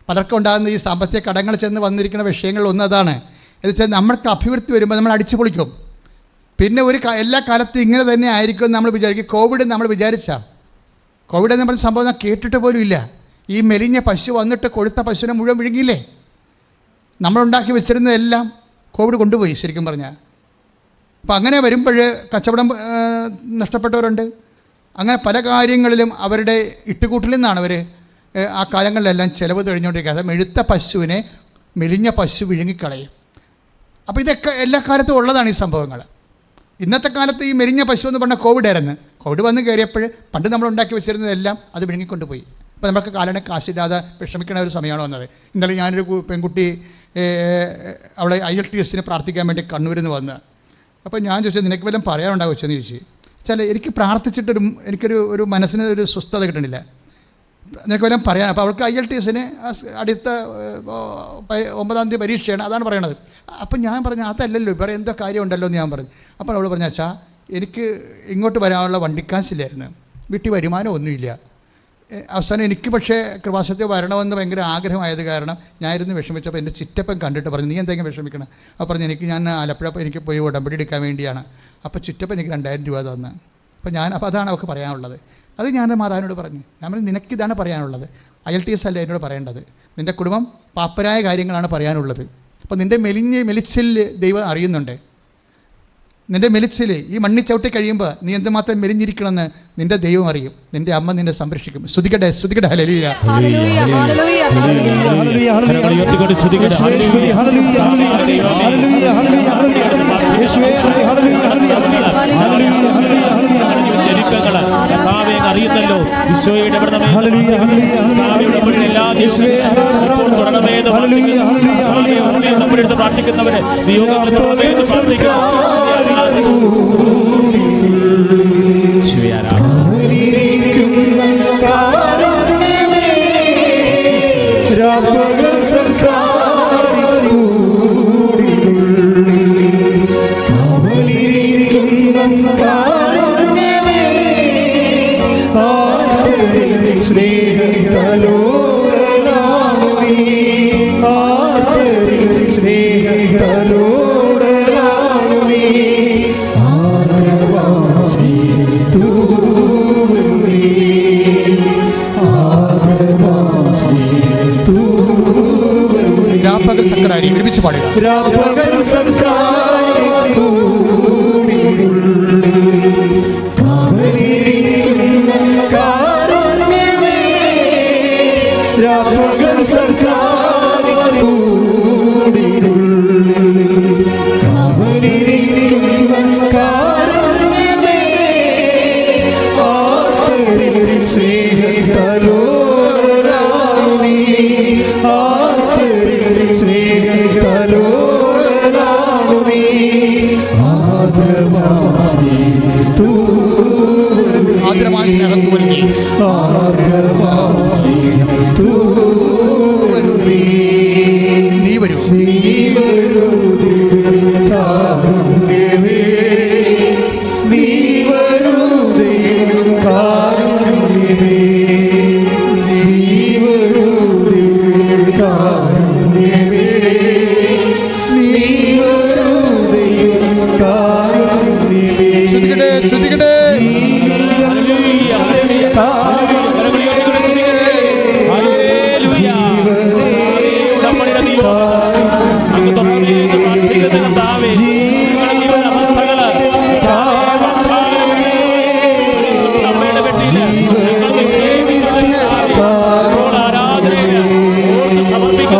പലർക്കും ഉണ്ടാകുന്ന ഈ സാമ്പത്തിക കടങ്ങൾ ചെന്ന് വന്നിരിക്കുന്ന വിഷയങ്ങൾ ഒന്നതാണ്. എന്ന് വെച്ചാൽ നമ്മൾക്ക് അഭിവൃദ്ധി വരുമ്പോൾ നമ്മൾ അടിച്ചു പൊളിക്കും. പിന്നെ എല്ലാ കാലത്തും ഇങ്ങനെ തന്നെ ആയിരിക്കും നമ്മൾ വിചാരിക്കും. കോവിഡ് നമ്മൾ കോവിഡ് എന്ന് പറഞ്ഞ സംഭവം കേട്ടിട്ട് പോലും ഇല്ല. ഈ മെലിഞ്ഞ പശു വന്നിട്ട് കൊഴുത്ത പശുവിനെ മുഴുവൻ വിഴുങ്ങിയില്ലേ? നമ്മളുണ്ടാക്കി വെച്ചിരുന്നതെല്ലാം കോവിഡ് കൊണ്ടുപോയി ശരിക്കും പറഞ്ഞാൽ. അപ്പം അങ്ങനെ വരുമ്പോൾ കച്ചവടം നഷ്ടപ്പെട്ടവരുണ്ട്. അങ്ങനെ പല കാര്യങ്ങളിലും അവരുടെ ഇട്ടുകൂട്ടിൽ നിന്നാണ് അവർ ആ കാലങ്ങളിലെല്ലാം ചിലവ് തെളിഞ്ഞുകൊണ്ടിരിക്കുക. അത് മെഴുത്ത പശുവിനെ മെലിഞ്ഞ പശു വിഴുങ്ങിക്കളയും. അപ്പോൾ ഇതൊക്കെ എല്ലാ കാലത്തും ഉള്ളതാണ് ഈ സംഭവങ്ങൾ. ഇന്നത്തെ കാലത്ത് ഈ മെലിഞ്ഞ പശു എന്ന് പറഞ്ഞാൽ കോവിഡായിരുന്നു. കോവിഡ് വന്ന് കയറിയപ്പോൾ പണ്ട് നമ്മൾ ഉണ്ടാക്കി വെച്ചിരുന്നതെല്ലാം അത് വിഴുങ്ങിക്കൊണ്ട് പോയി. അപ്പോൾ നമുക്ക് കാലണ കാശില്ലാതെ വിഷമിക്കുന്ന ഒരു സമയമാണ് വന്നത്. ഇന്നലെ ഞാനൊരു പെൺകുട്ടി അവളെ IELTS പ്രാർത്ഥിക്കാൻ വേണ്ടി കണ്ണൂരിൽ നിന്ന് വന്ന്. അപ്പോൾ ഞാൻ ചോദിച്ചത് നിനക്ക് വല്ലതും പറയാനുണ്ടാകും വെച്ചെന്ന് ചോദിച്ചു. വെച്ചാൽ എനിക്ക് പ്രാർത്ഥിച്ചിട്ടൊരു മനസ്സിന് ഒരു സ്വസ്ഥത കിട്ടണില്ല. നിനക്ക് വല്ലതും പറയാൻ. അപ്പോൾ അവൾക്ക് IELTS അടുത്ത 9-ാം തീയതി പരീക്ഷയാണ്, അതാണ് പറയണത്. അപ്പം ഞാൻ പറഞ്ഞു അതല്ലല്ലോ, വേറെ എന്തോ കാര്യമുണ്ടല്ലോ എന്ന് ഞാൻ പറഞ്ഞു. അപ്പോൾ അവൾ പറഞ്ഞു അച്ഛാ എനിക്ക് ഇങ്ങോട്ട് വരാനുള്ള വണ്ടിക്കാശില്ലായിരുന്നു, വീട്ടിൽ വരുമാനമൊന്നുമില്ല. അവസാനം എനിക്ക് പക്ഷേ കൃപാസനത്തിൽ വരണമെന്ന് ഭയങ്കര ആഗ്രഹമായത് കാരണം ഞാനിരുന്ന് വിഷമിച്ചപ്പോൾ എൻ്റെ ചിറ്റപ്പൻ കണ്ടിട്ട് പറഞ്ഞു നീ എന്തെങ്കിലും വിഷമിക്കണം. അപ്പോൾ പറഞ്ഞു ഞാൻ ആലപ്പുഴ എനിക്ക് പോയി ഉടമ്പടി എടുക്കാൻ വേണ്ടിയാണ്. അപ്പോൾ ചിറ്റപ്പൻ എനിക്ക് 2000 രൂപ തന്നു. അപ്പോൾ അതാണ് അവൾക്ക് പറയാനുള്ളത്. അത് ഞാൻ മാതാവിനോട് പറഞ്ഞു. നമ്മൾ നിനക്കിതാണ് പറയാനുള്ളത്, IELTS അല്ല എന്നോട് പറയേണ്ടത്. നിൻ്റെ കുടുംബം പാപ്പരായ കാര്യങ്ങളാണ് പറയാനുള്ളത്. അപ്പോൾ നിൻ്റെ മെലിച്ചിൽ ദൈവം അറിയുന്നുണ്ട്. നിൻ്റെ മെലിച്ചിൽ ഈ മണ്ണിൽ ചവിട്ടി കഴിയുമ്പോൾ നീ എന്തുമാത്രം മെലിഞ്ഞിരിക്കണമെന്ന് നിൻ്റെ ദൈവം അറിയും. നിൻ്റെ അമ്മ നിന്നെ സംരക്ഷിക്കും. സ്തുതിക്കട്ടെ സ്തുതിക്കട്ടെ. ഹല്ലേലൂയ. അറിയുന്നല്ലോ ഈശോയുടെ പ്രാർത്ഥിക്കുന്നവരെ ചക്രാരി ഒരുമിച്ച് പാടുക. ആദ്രമായ സ്നേഹത്തോടെ നീ വരൂ. സമർപ്പിക്കുന്നു.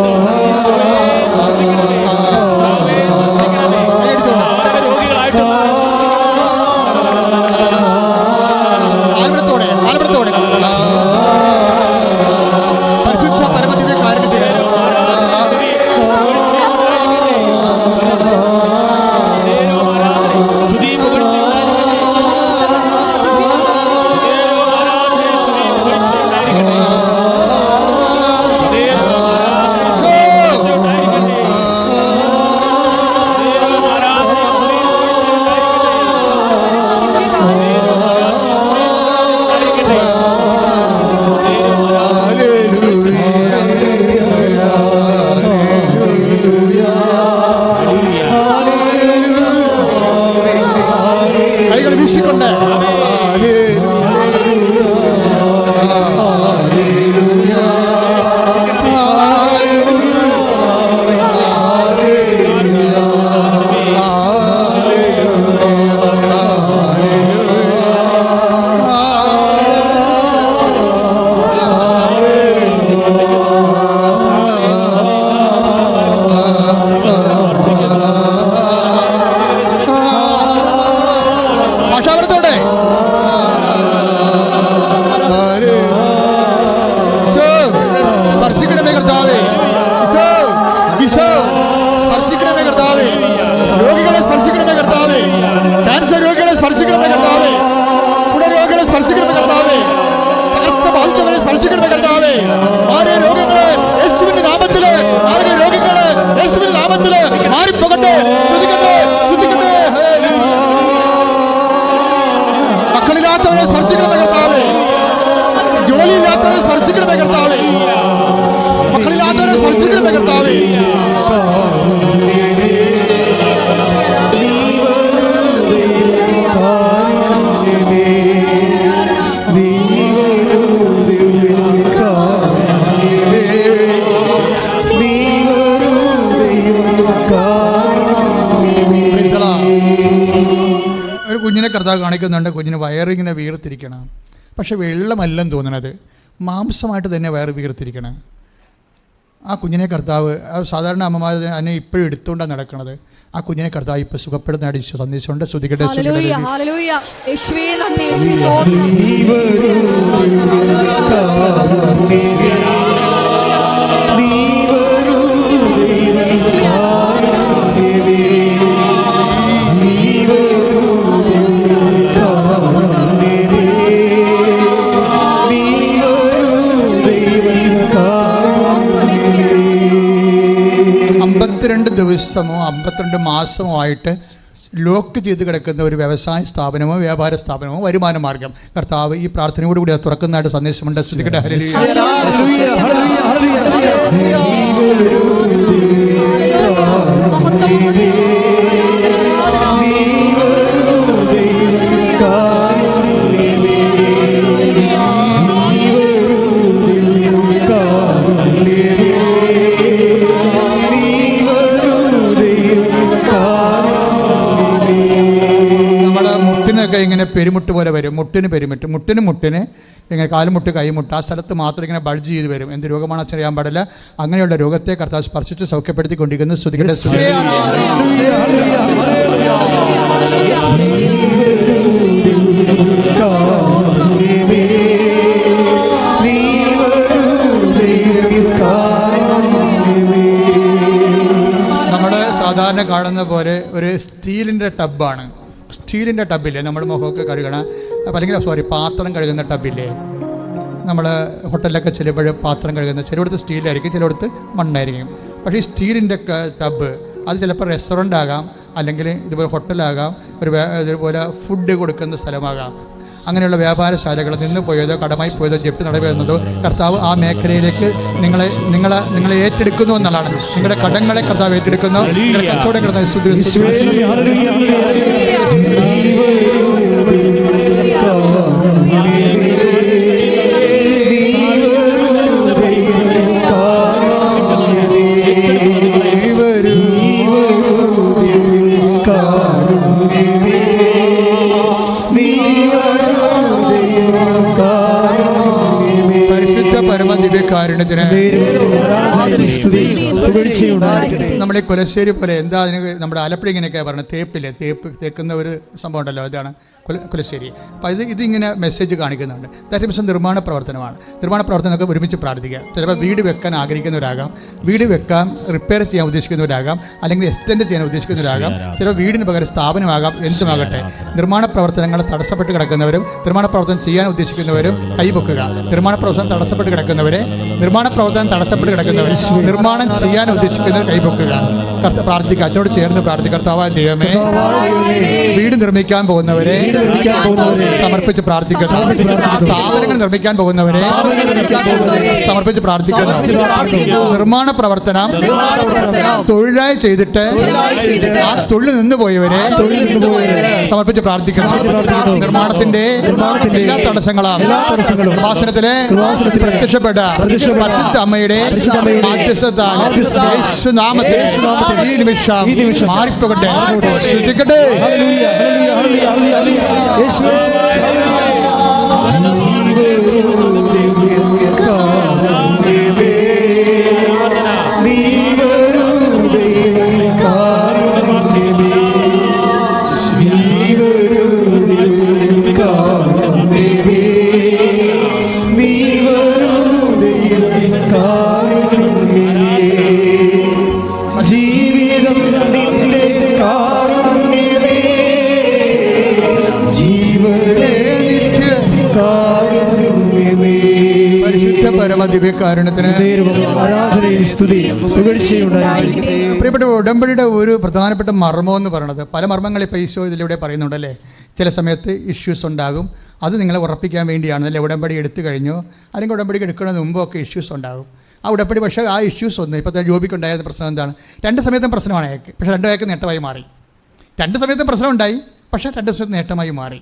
കർത്താവേ. ഈശോ, ഈശോ സ്പർശിക്കണമേ കർത്താവേ. രോഗികളെ സ്പർശിക്കണമേ കർത്താവേ. ക്യാൻസർ രോഗികളെ സ്പർശിക്കണമേ കർത്താവേ. രോഗികളെ സ്പർശിക്കണമേ കർത്താവേ. പകർച്ച ബാധിച്ചവരെ സ്പർശിക്കണമേ കർത്താവേ. ആരെ രോഗങ്ങളെ യേശുവിന്റെ നാമത്തില്, ആരെ രോഗങ്ങളെ യേശുവിന്റെ നാമത്തില് മാറിപ്പോകട്ടെ. സ്തുതിക്കട്ടെ, സ്തുതിക്കട്ടെ. മക്കളില്ലാത്തവരെ സ്പർശിക്കണമേ കർത്താവേ. ജോലിയില്ലാത്തവരെ സ്പർശിക്കണമേ കർത്താവേ. മക്കളില്ലാത്തവരെ സ്പർശിക്കണമേ കർത്താവേ. ഒരു കുഞ്ഞിനെ കർത്താവ് കാണിക്കുന്നുണ്ട്. കുഞ്ഞിന് വയറിങ്ങനെ വീർത്തിരിക്കണം. പക്ഷെ വെള്ളമല്ലെന്ന് തോന്നണത്, മാംസമായിട്ട് തന്നെ വയറ് വീർത്തിരിക്കണം. ആ കുഞ്ഞിനെ കർത്താവ്, സാധാരണ അമ്മമാർ അതിനെ ഇപ്പോഴും എടുത്തുകൊണ്ടാണ് നടക്കുന്നത്. ആ കുഞ്ഞിനെ കർത്താവ് ഇപ്പോൾ സുഖപ്പെടുന്ന അടിച്ചു സന്ദേശമുണ്ട്. ശ്രുതിക്കട്ടെ. ദിവസമോ 52 മാസമോ ആയിട്ട് ലോക്ക് ചെയ്ത് കിടക്കുന്ന ഒരു വ്യവസായ സ്ഥാപനമോ വ്യാപാര സ്ഥാപനമോ വരുമാന മാർഗം കർത്താവ് ഈ പ്രാർത്ഥനയോടുകൂടി അത് തുറക്കുന്നതായിട്ട് സന്ദേശമുണ്ട്. ശ്രുതിക്കട്ടെ. ഇങ്ങനെ പെരുമുട്ട് പോലെ വരും. മുട്ടിന് പെരുമുട്ട്, മുട്ടിന് ഇങ്ങനെ കാലുമുട്ട് കൈമുട്ട് ആ സ്ഥലത്ത് മാത്രം ഇങ്ങനെ ബൾജ് ചെയ്ത് വരും. എന്ത് രോഗമാണെന്ന് അറിയാൻ പാടില്ല. അങ്ങനെയുള്ള രോഗത്തെ കർത്താവ് സ്പർശിച്ച് സൗഖ്യപ്പെടുത്തിക്കൊണ്ടിരിക്കുന്നു. സ്തുതിക്കട്ടെ. നമ്മുടെ സാധാരണ കാണുന്ന പോലെ ഒരു സ്റ്റീലിൻ്റെ ടബ്ബാണ്. സ്റ്റീലിൻ്റെ ടബില്ലേ നമ്മൾ മുഖമൊക്കെ കഴുകണ, അല്ലെങ്കിൽ പാത്രം കഴുകുന്ന ടബില്ലേ നമ്മൾ ഹോട്ടലിലൊക്കെ ചിലപ്പോൾ പാത്രം കഴുകുന്ന, ചിലയിടത്ത് സ്റ്റീലായിരിക്കും, ചിലയിടത്ത് മണ്ണായിരിക്കും. പക്ഷേ ഈ സ്റ്റീലിൻ്റെ ടബ് അത് ചിലപ്പോൾ റെസ്റ്റോറൻ്റ് ആകാം, അല്ലെങ്കിൽ ഇതുപോലെ ഹോട്ടലാകാം, ഇതുപോലെ ഫുഡ് കൊടുക്കുന്ന സ്ഥലമാകാം. അങ്ങനെയുള്ള വ്യാപാരശാലകൾ നിന്ന് പോയതോ കടമായി പോയതോ ജപ്തി നടത്തുന്നതോ കർത്താവ് ആ മേഖലയിലേക്ക് നിങ്ങളെ ഏറ്റെടുക്കുന്നു എന്നുള്ളതാണ്. നിങ്ങളുടെ കടങ്ങളെ കർത്താവ് ഏറ്റെടുക്കുന്നു. നിങ്ങളുടെ കച്ചവടം നമ്മുടെ കൊലശ്ശേരി പോലെ എന്താ അതിന് നമ്മുടെ ആലപ്പുഴ ഇങ്ങനെയൊക്കെയാണ് പറഞ്ഞത്, തേപ്പ് തേക്കുന്ന ഒരു സംഭവം ഉണ്ടല്ലോ, അതാണ് കൊലശ്ശേരി. അപ്പോൾ ഇതിങ്ങനെ മെസ്സേജ് കാണിക്കുന്നുണ്ട്. ദാറ്റ് മീൻസ് നിർമ്മാണ പ്രവർത്തനമാണ്. നിർമ്മാണ പ്രവർത്തനമൊക്കെ ഒരുമിച്ച് പ്രാർത്ഥിക്കുക. ചിലപ്പോൾ വീട് വെക്കാൻ ആഗ്രഹിക്കുന്നവരാകാം, വീട് വെക്കാൻ റിപ്പയർ ചെയ്യാൻ ഉദ്ദേശിക്കുന്നവരാകാം, അല്ലെങ്കിൽ എക്സ്റ്റെൻഡ് ചെയ്യാൻ ഉദ്ദേശിക്കുന്നവരാകാം, ചിലപ്പോൾ വീടിന് പകരം സ്ഥാപനമാകാം, എന്തുമാകട്ടെ. നിർമ്മാണ പ്രവർത്തനങ്ങൾ തടസ്സപ്പെട്ട് കിടക്കുന്നവരും നിർമ്മാണ പ്രവർത്തനം ചെയ്യാൻ ഉദ്ദേശിക്കുന്നവരും കൈപൊക്കുക. നിർമ്മാണ പ്രവർത്തനം തടസ്സപ്പെട്ട് കിടക്കുന്നവരെ, നിർമ്മാണ പ്രവർത്തനം തടസ്സപ്പെട്ട് കിടക്കുന്നവർ, നിർമ്മാണം ചെയ്യാൻ ഉദ്ദേശിക്കുന്നവർ കൈപൊക്കുക. പ്രാർത്ഥിക്കുക. അതിനോട് ചേർന്ന് പ്രാർത്ഥിക്കുക. കർത്താവായ ദൈവമേ, വീട് നിർമ്മിക്കാൻ പോകുന്നവരെ സമർപ്പിച്ച് പ്രാർത്ഥിക്കുന്നു. സ്ഥാപനങ്ങൾ നിർമ്മിക്കാൻ പോകുന്നവരെ സമർപ്പിച്ച് പ്രാർത്ഥിക്കുന്നു. നിർമ്മാണ പ്രവർത്തനം തൊഴിലായി ചെയ്തിട്ട് ആ തൊഴിൽ നിന്ന് പോയവരെ സമർപ്പിച്ച് പ്രാർത്ഥിക്കുന്നു. നിർമ്മാണത്തിന്റെ എല്ലാ തടസ്സങ്ങളാണ് ഭാഷണത്തിലെ പ്രത്യക്ഷപ്പെട്ട പരിശുദ്ധ അമ്മയുടെ മാധ്യസ്ഥത്താൽ യേശുനാമത്തിൽ ഈ നിമിഷം മാറിപ്പോകട്ടെ. ശ്രദ്ധിക്കട്ടെ. പരമദിവ്യകാരുണ്യത്തിന് ആരാധനയും സ്തുതിയും പുകഴ്ചയും ഉണ്ടായിരിക്കട്ടെ. പ്രിയപ്പെട്ട ഉടമ്പടിയുടെ ഒരു പ്രധാനപ്പെട്ട മർമ്മം എന്ന് പറയുന്നത്, പല മർമ്മങ്ങൾ ഇപ്പോൾ ഈശോ ഇതിലൂടെ പറയുന്നുണ്ടല്ലേ. ചില സമയത്ത് ഇഷ്യൂസ് ഉണ്ടാകും, അത് നിങ്ങളെ ഉറപ്പിക്കാൻ വേണ്ടിയാണ്. അല്ലെ, ഉടമ്പടി എടുത്തു കഴിഞ്ഞോ അല്ലെങ്കിൽ ഉടമ്പടി എടുക്കുന്നതിന് മുമ്പൊക്കെ ഇഷ്യൂസ് ഉണ്ടാകും. ആ ഉടമ്പടി പക്ഷേ ആ ഇഷ്യൂസ് ഒന്നും ഇപ്പോൾ ജോബിക്കുണ്ടായിരുന്ന പ്രശ്നം എന്താണ്? 2 സമയത്തും പ്രശ്നമാണ് അയാൾക്ക്, പക്ഷേ 2 അയാൾക്ക് നേട്ടമായി മാറി. 2 സമയത്തും പ്രശ്നം ഉണ്ടായി, പക്ഷേ 2 സമയത്ത് നേട്ടമായി മാറി.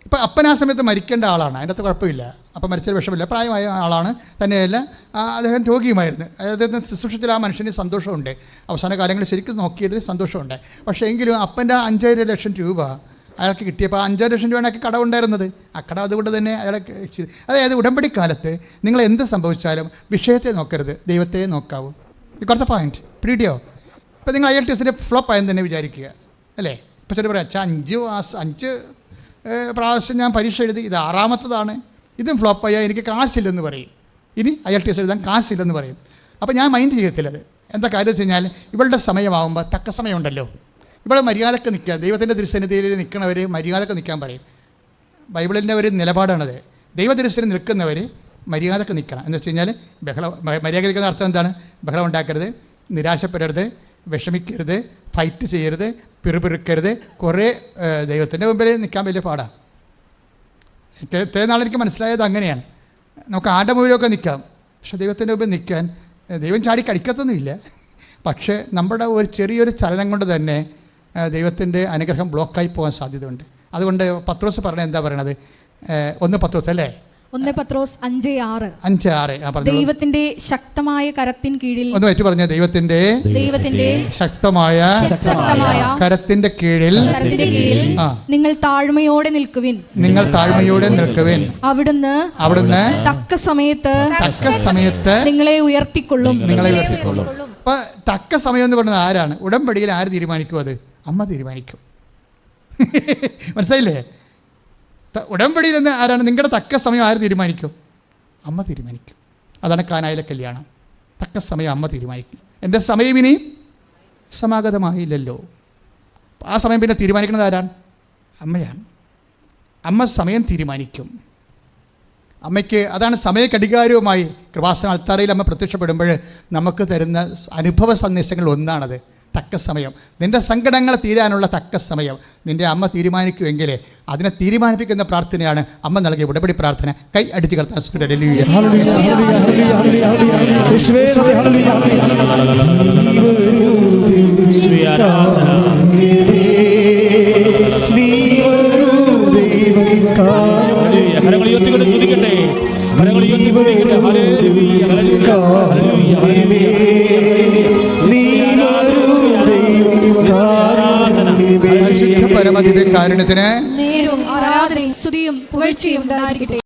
ഇപ്പോൾ അപ്പൻ ആ സമയത്ത് മരിക്കേണ്ട ആളാണ്, അതിൻ്റെ അകത്ത് കുഴപ്പമില്ല. അപ്പം മരിച്ചൊരു വിഷമില്ല, പ്രായമായ ആളാണ്. തന്നെയല്ല അദ്ദേഹം രോഗിയുമായിരുന്നു. അദ്ദേഹത്തിന് ശുശ്രൂഷത്തിൽ ആ മനുഷ്യന് സന്തോഷമുണ്ട്, അവസാന കാലങ്ങളിൽ ശരിക്കും നോക്കിയതിൽ സന്തോഷമുണ്ട്. പക്ഷേ എങ്കിലും അപ്പൻ്റെ 5 ലക്ഷം രൂപ അയാൾക്ക് കിട്ടിയപ്പോൾ 5 ലക്ഷം രൂപയാണ് അയാൾക്ക് കടമുണ്ടായിരുന്നത്. ആ കടം അതുകൊണ്ട് തന്നെ അയാളെ, അതായത് ഉടമ്പടി കാലത്ത് നിങ്ങൾ എന്ത് സംഭവിച്ചാലും വിഷയത്തെ നോക്കരുത്, ദൈവത്തെ നോക്കാവൂ. കുറച്ച് പോയിന്റ് പിടിയോ? ഇപ്പോൾ നിങ്ങൾ IELTS ഫ്ലോപ്പ് ആയെന്ന് തന്നെ വിചാരിക്കുക അല്ലേ. ഇപ്പോൾ ചില പറയാം, 5 പ്രാവശ്യം ഞാൻ പരീക്ഷ എഴുതി, ഇത് 6ാമത്തതാണ്, ഇതും ഫ്ലോപ്പായാൽ എനിക്ക് കാശില്ലെന്ന് പറയും. ഇനി IELTS എഴുതാൻ കാശില്ലെന്ന് പറയും. അപ്പോൾ ഞാൻ മൈൻഡ് ചെയ്യത്തില്ലത്. എന്താ കാര്യം വെച്ച് കഴിഞ്ഞാൽ, ഇവളുടെ സമയമാകുമ്പോൾ തക്ക സമയമുണ്ടല്ലോ, ഇവിടെ മര്യാദക്ക് നിൽക്കുക. ദൈവത്തിൻ്റെ തിരുസന്നിധിയിൽ നിൽക്കുന്നവർ മര്യാദക്ക് നിൽക്കാൻ പറയും. ബൈബിളിൻ്റെ ഒരു നിലപാടാണത്. ദൈവതിരുസന്നിധിയിൽ നിൽക്കുന്നവർ മര്യാദക്ക് നിൽക്കണം. എന്ന് വെച്ച് കഴിഞ്ഞാൽ മര്യാദ നിൽക്കുന്ന അർത്ഥം എന്താണ്? ബഹളം ഉണ്ടാക്കരുത്, നിരാശപ്പെടരുത്, വിഷമിക്കരുത്, ഫൈറ്റ് ചെയ്യരുത്, പിറുപിറുക്കരുത്. കുറേ ദൈവത്തിൻ്റെ മുമ്പിൽ നിൽക്കാൻ വലിയ പാടാണ്. ഇത്രയും നാളെനിക്ക് മനസ്സിലായത് അങ്ങനെയാണ്. നമുക്ക് ആരുടെ മുമ്പിലൊക്കെ നിൽക്കാം, പക്ഷെ ദൈവത്തിൻ്റെ മുമ്പിൽ നിൽക്കാൻ ദൈവം ചാടി കടിക്കത്തൊന്നുമില്ല. പക്ഷേ നമ്മുടെ ഒരു ചെറിയൊരു ചലനം കൊണ്ട് തന്നെ ദൈവത്തിൻ്റെ അനുഗ്രഹം ബ്ലോക്കായി പോകാൻ സാധ്യതയുണ്ട്. അതുകൊണ്ട് പത്രോസ് പറഞ്ഞത് എന്താ പറയണത്? 1 പത്രോസ് അല്ലേ, 1 പത്രോസ് 5:6 ദൈവത്തിന്റെ ശക്തമായ കരത്തിൻ കീഴിൽ, ഒന്ന് വെച്ച് പറഞ്ഞ, ദൈവത്തിന്റെ ശക്തമായ കരത്തിന്റെ കീഴിൽ നിങ്ങൾ താഴ്മയോടെ നിൽക്കുവിൻ. അവിടുന്ന് തക്ക സമയത്ത് നിങ്ങളെ ഉയർത്തിക്കൊള്ളും. അപ്പൊ തക്ക സമയം എന്ന് പറയുന്നത് ആരാണ്? ഉടമ്പടിയിൽ ആര് തീരുമാനിക്കും? അത് അമ്മ തീരുമാനിക്കും. മനസ്സിലായില്ലേ? ഉടമ്പടിയിൽ നിന്ന് ആരാണ്? നിങ്ങളുടെ തക്ക സമയം ആര് തീരുമാനിക്കും? അമ്മ തീരുമാനിക്കും. അതാണ് കാനായിലെ കല്യാണം. തക്ക സമയം അമ്മ തീരുമാനിക്കും. എൻ്റെ സമയം ഇനി സമാഗതമായില്ലല്ലോ. ആ സമയം പിന്നെ തീരുമാനിക്കുന്നത് ആരാണ്? അമ്മയാണ്. അമ്മ സമയം തീരുമാനിക്കും. അമ്മയ്ക്ക് അതാണ് സമയഘടികാരവുമായി കൃപാസന അൾത്താരയിൽ അമ്മ പ്രത്യക്ഷപ്പെടുമ്പോൾ നമുക്ക് തരുന്ന അനുഭവ സന്ദേശങ്ങൾ ഒന്നാണത്, തക്ക സമയം. നിൻ്റെ സങ്കടങ്ങൾ തീരാനുള്ള തക്ക സമയം നിൻ്റെ അമ്മ തീരുമാനിക്കുമെങ്കിൽ അതിനെ തീരുമാനിപ്പിക്കുന്ന പ്രാർത്ഥനയാണ് അമ്മ നൽകിയ ഉടമ്പടി പ്രാർത്ഥന. കൈ അടിച്ച് കർത്താൻ പരമദിവ്യകാരുണ്യത്തിന് നേരും ആരാധനയും സ്തുതിയും പുകഴ്ചയും ഉണ്ടായിരിക്കട്ടെ.